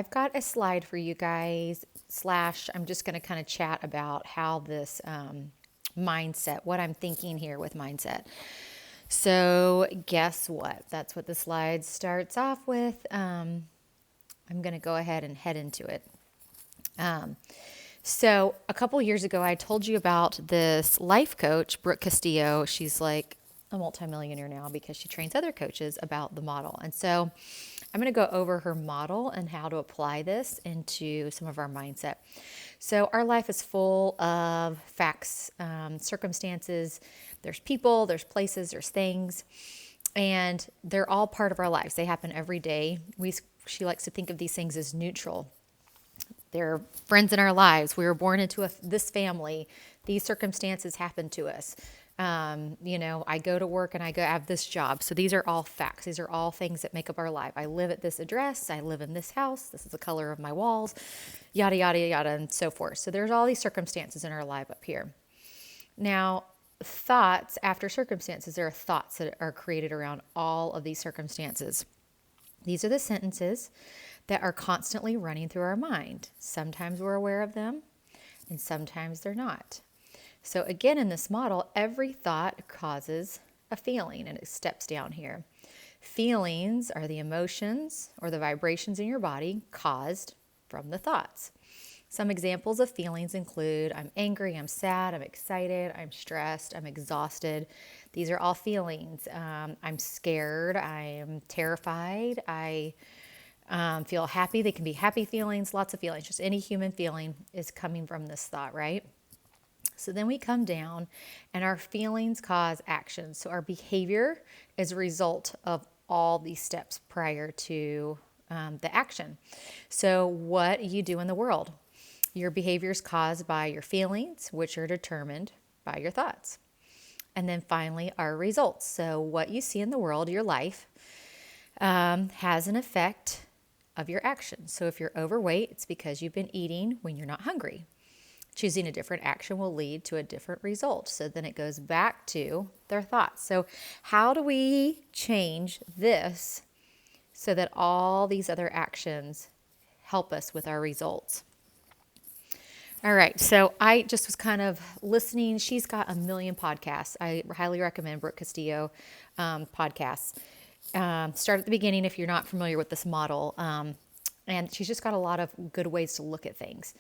I've got a slide for you guys, I'm just going to kind of chat about how this mindset, what I'm thinking here with mindset. So, guess what? That's what the slide starts off with. I'm going to go ahead and head into it. So, a couple years ago, I told you about this life coach, Brooke Castillo. She's like a multimillionaire now because she trains other coaches about the model. And so, I'm going to go over her model and how to apply this into some of our mindset. So, our life is full of facts, circumstances. There's people, there's places, there's things, and they're all part of our lives. They happen every day. She likes to think of these things as neutral. They're friends in our lives. We were born into this family. These circumstances happen to us. I go to work and I have this job. So these are all facts. These are all things that make up our life. I live at this address. I live in this house. This is the color of my walls, yada, yada, yada, and so forth. So there's all these circumstances in our life up here. Now, thoughts after circumstances, there are thoughts that are created around all of these circumstances. These are the sentences that are constantly running through our mind. Sometimes we're aware of them, and sometimes they're not. So again, in this model, every thought causes a feeling, and it steps down here. Feelings are the emotions or the vibrations in your body caused from the thoughts. Some examples of feelings include I'm angry, I'm sad, I'm excited, I'm stressed, I'm exhausted. These are all feelings. I'm scared, I am terrified, I feel happy. They can be happy feelings, lots of feelings. Just any human feeling is coming from this thought, right? So then we come down and our feelings cause actions. So our behavior is a result of all these steps prior to the action. So what you do in the world, your behavior is caused by your feelings, which are determined by your thoughts. And then finally, our results. So what you see in the world, your life, has an effect of your actions. So if you're overweight, it's because you've been eating when you're not hungry. Choosing a different action will lead to a different result. So then it goes back to their thoughts. So how do we change this so that all these other actions help us with our results? All right, so I just was kind of listening. She's got a million podcasts. I highly recommend Brooke Castillo podcasts. Start at the beginning if you're not familiar with this model. And she's just got a lot of good ways to look at things.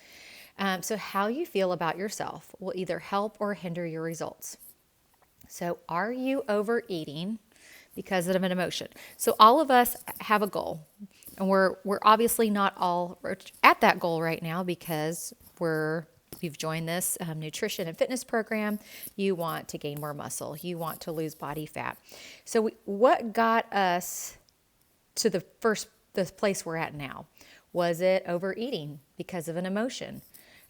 So how you feel about yourself will either help or hinder your results. So are you overeating because of an emotion? So all of us have a goal, and we're obviously not all at that goal right now because you've joined this nutrition and fitness program. You want to gain more muscle. You want to lose body fat. So what got us to the place we're at now? Was it overeating because of an emotion?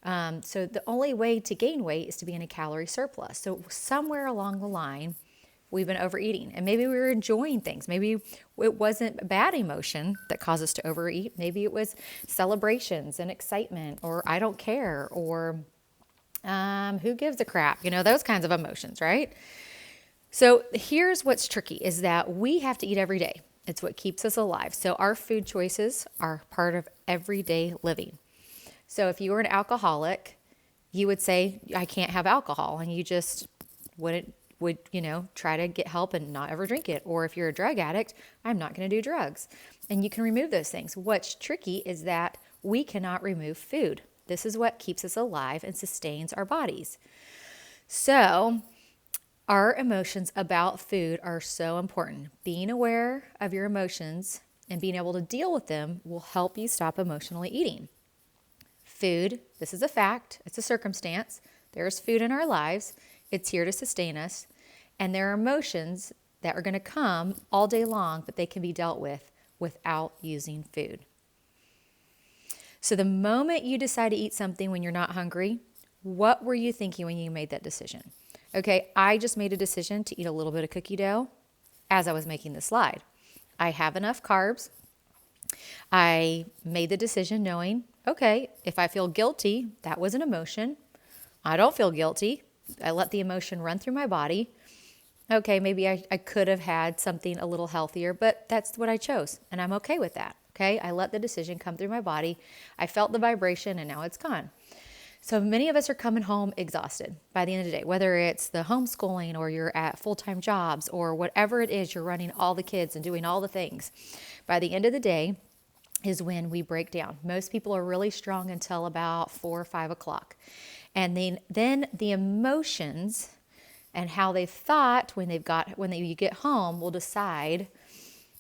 So the only way to gain weight is to be in a calorie surplus. So somewhere along the line, we've been overeating, and maybe we were enjoying things. Maybe it wasn't bad emotion that caused us to overeat. Maybe it was celebrations and excitement, or I don't care, or who gives a crap? Those kinds of emotions, right? So here's what's tricky is that we have to eat every day. It's what keeps us alive. So our food choices are part of everyday living. So if you were an alcoholic, you would say, I can't have alcohol, and you just would try to get help and not ever drink it. Or if you're a drug addict, I'm not going to do drugs. And you can remove those things. What's tricky is that we cannot remove food. This is what keeps us alive and sustains our bodies. So our emotions about food are so important. Being aware of your emotions and being able to deal with them will help you stop emotionally eating. Food, this is a fact, it's a circumstance. There's food in our lives. It's here to sustain us. And there are emotions that are going to come all day long, but they can be dealt with without using food. So the moment you decide to eat something when you're not hungry, what were you thinking when you made that decision? Okay, I just made a decision to eat a little bit of cookie dough as I was making the slide. I have enough carbs. I made the decision knowing, okay, if I feel guilty, that was an emotion. I don't feel guilty. I let the emotion run through my body. Okay, maybe I could have had something a little healthier, but that's what I chose, and I'm okay with that. Okay, I let the decision come through my body. I felt the vibration and now it's gone. So many of us are coming home exhausted by the end of the day, whether it's the homeschooling or you're at full-time jobs or whatever it is, you're running all the kids and doing all the things. By the end of the day is when we break down. Most people are really strong until about 4 or 5 o'clock. And then the emotions and how they thought when you get home will decide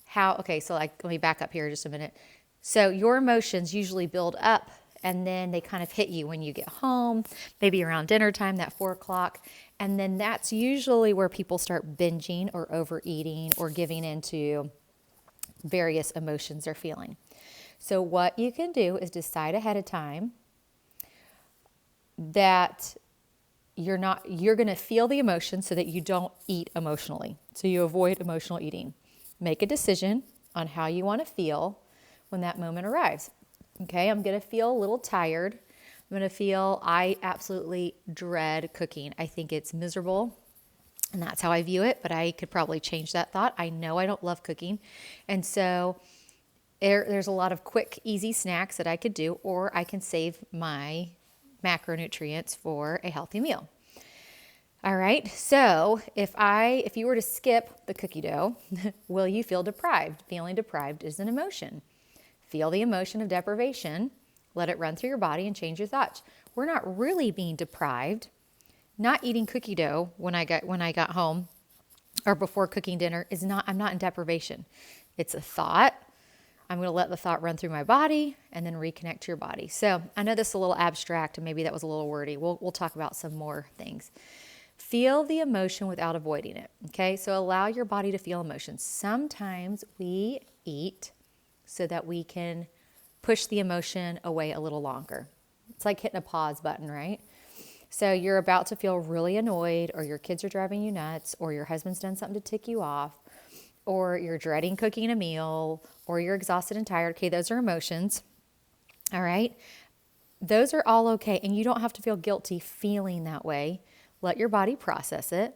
how, okay, so like, let me back up here just a minute. So your emotions usually build up and then they kind of hit you when you get home, maybe around dinner time, that 4 o'clock. And then that's usually where people start binging or overeating or giving into various emotions they're feeling. So what you can do is decide ahead of time that you're going to feel the emotion so that you don't eat emotionally. So you avoid emotional eating. Make a decision on how you want to feel when that moment arrives. Okay, I'm going to feel a little tired. I'm going to feel, I absolutely dread cooking. I think it's miserable, and that's how I view it, but I could probably change that thought. I know I don't love cooking. And so there's a lot of quick, easy snacks that I could do, or I can save my macronutrients for a healthy meal. All right, so if you were to skip the cookie dough, will you feel deprived? Feeling deprived is an emotion. Feel the emotion of deprivation, let it run through your body and change your thoughts. We're not really being deprived. Not eating cookie dough when I got home or before cooking dinner I'm not in deprivation. It's a thought. I'm going to let the thought run through my body and then reconnect to your body. So I know this is a little abstract and maybe that was a little wordy. We'll talk about some more things. Feel the emotion without avoiding it. Okay, so allow your body to feel emotions. Sometimes we eat so that we can push the emotion away a little longer. It's like hitting a pause button, right? So you're about to feel really annoyed, or your kids are driving you nuts, or your husband's done something to tick you off, or you're dreading cooking a meal, or you're exhausted and tired. Okay, those are emotions. All right? Those are all okay, and you don't have to feel guilty feeling that way. Let your body process it.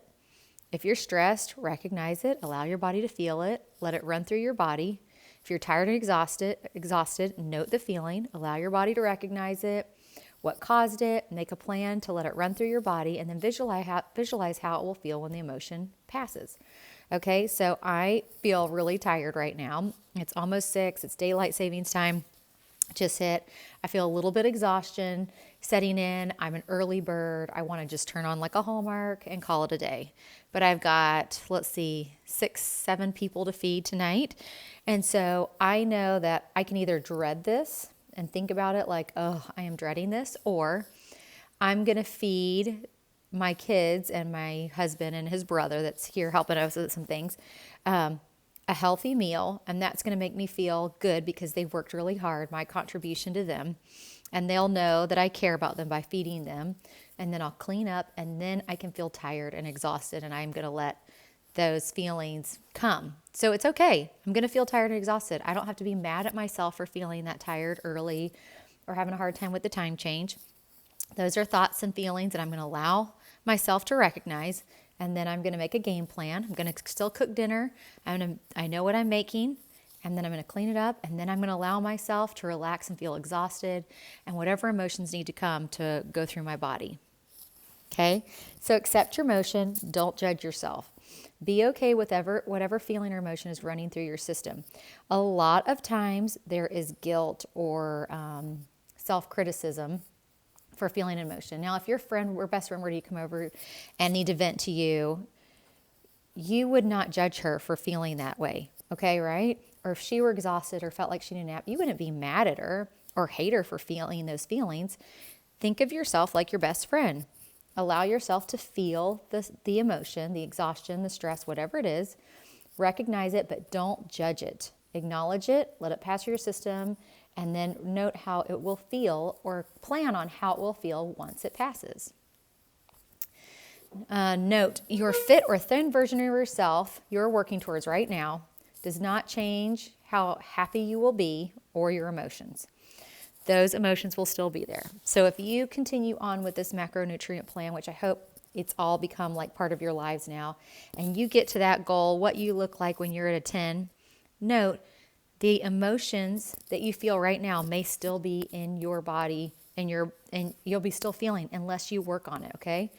If you're stressed, recognize it, allow your body to feel it, let it run through your body. If you're tired and exhausted, note the feeling, allow your body to recognize it, what caused it, make a plan to let it run through your body, and then visualize how it will feel when the emotion passes. Okay, so I feel really tired right now. It's almost 6, it's daylight savings time. Just hit. I feel a little bit exhaustion setting in. I'm an early bird. I want to just turn on like a Hallmark and call it a day. But I've got, 6, 7 people to feed tonight. And so I know that I can either dread this and think about it like, oh, I am dreading this, or I'm going to feed my kids and my husband and his brother that's here helping us with some things, a healthy meal, and that's going to make me feel good because they've worked really hard, my contribution to them, and they'll know that I care about them by feeding them, and then I'll clean up, and then I can feel tired and exhausted, and I'm going to let those feelings come. So it's okay. I'm going to feel tired and exhausted. I don't have to be mad at myself for feeling that tired early or having a hard time with the time change. Those are thoughts and feelings that I'm going to allow myself to recognize. And then I'm going to make a game plan. I'm going to still cook dinner. I know what I'm making. And then I'm going to clean it up. And then I'm going to allow myself to relax and feel exhausted. And whatever emotions need to come to go through my body. Okay? So accept your emotion. Don't judge yourself. Be okay with whatever feeling or emotion is running through your system. A lot of times there is guilt or self-criticism for feeling emotion. Now, if your friend or best friend were to come over and need to vent to you, you would not judge her for feeling that way. Okay, right? Or if she were exhausted or felt like she needed a nap, you wouldn't be mad at her or hate her for feeling those feelings. Think of yourself like your best friend. Allow yourself to feel the emotion, the exhaustion, the stress, whatever it is. Recognize it, but don't judge it. Acknowledge it, let it pass through your system, and then note how it will feel or plan on how it will feel once it passes. Note, your fit or thin version of yourself you're working towards right now does not change how happy you will be or your emotions. Those emotions will still be there. So if you continue on with this macronutrient plan, which I hope it's all become like part of your lives now, and you get to that goal, what you look like when you're at a 10, note, The emotions that you feel right now may still be in your body and you'll be still feeling unless you work on it, okay?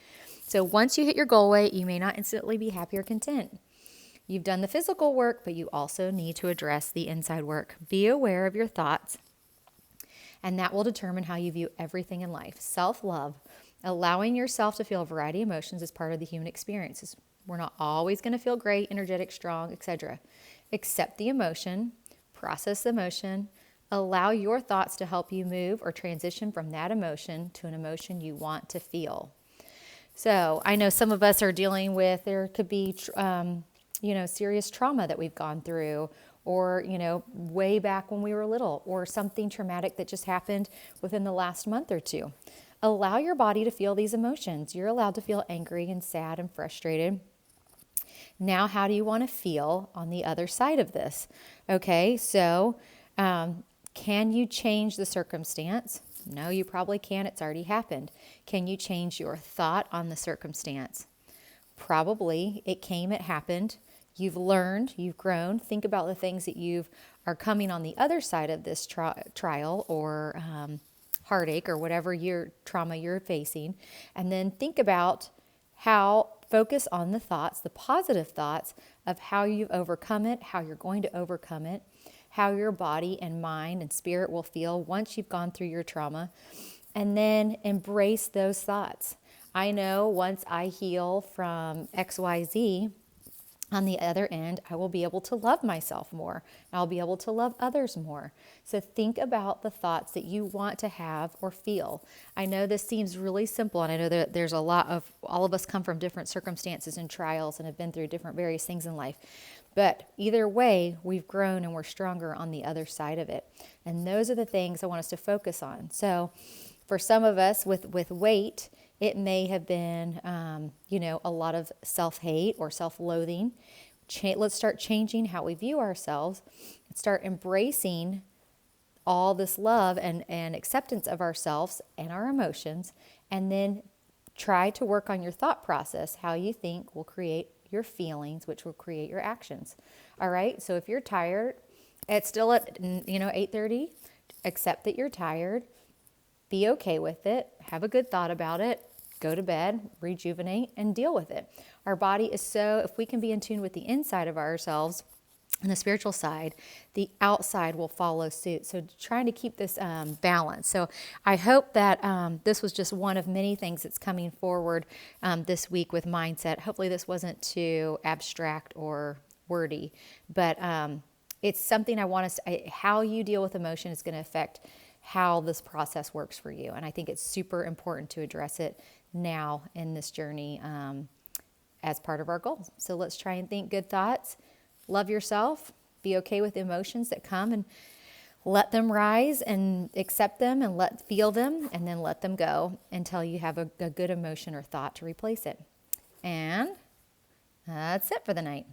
So once you hit your goal weight, you may not instantly be happy or content. You've done the physical work, but you also need to address the inside work. Be aware of your thoughts, and that will determine how you view everything in life. Self-love, allowing yourself to feel a variety of emotions is part of the human experience. We're not always going to feel great, energetic, strong, etc. Accept the emotion, process the emotion, allow your thoughts to help you move or transition from that emotion to an emotion you want to feel. So I know some of us are dealing with, there could be, serious trauma that we've gone through, or, way back when we were little, or something traumatic that just happened within the last month or two. Allow your body to feel these emotions. You're allowed to feel angry and sad and frustrated. Now, how do you want to feel on the other side of this? Okay, so can you change the circumstance? No, you probably can't. It's already happened. Can you change your thought on the circumstance? Probably. It came, it happened. You've learned, you've grown. Think about the things that are coming on the other side of this trial or heartache or whatever your trauma you're facing. And then think about focus on the thoughts, the positive thoughts of how you've overcome it, how you're going to overcome it, how your body and mind and spirit will feel once you've gone through your trauma, and then embrace those thoughts. I know once I heal from XYZ, on the other end, I will be able to love myself more. I'll be able to love others more. So think about the thoughts that you want to have or feel. I know this seems really simple, and I know that there's all of us come from different circumstances and trials and have been through different various things in life. But either way, we've grown and we're stronger on the other side of it. And those are the things I want us to focus on. So for some of us with weight, it may have been, a lot of self-hate or self-loathing. Let's start changing how we view ourselves. Start embracing all this love and acceptance of ourselves and our emotions. And then try to work on your thought process. How you think will create your feelings, which will create your actions. All right? So if you're tired, it's still at 8:30. Accept that you're tired. Be okay with it. Have a good thought about it. Go to bed, rejuvenate, and deal with it. Our body is if we can be in tune with the inside of ourselves and the spiritual side, the outside will follow suit. So trying to keep this balance. So I hope that this was just one of many things that's coming forward this week with mindset. Hopefully this wasn't too abstract or wordy, but it's something I want us to, how you deal with emotion is going to affect how this process works for you. And I think it's super important to address it now in this journey as part of our goals. So let's try and think good thoughts. Love yourself. Be okay with the emotions that come and let them rise and accept them and feel them and then let them go until you have a good emotion or thought to replace it. And that's it for the night.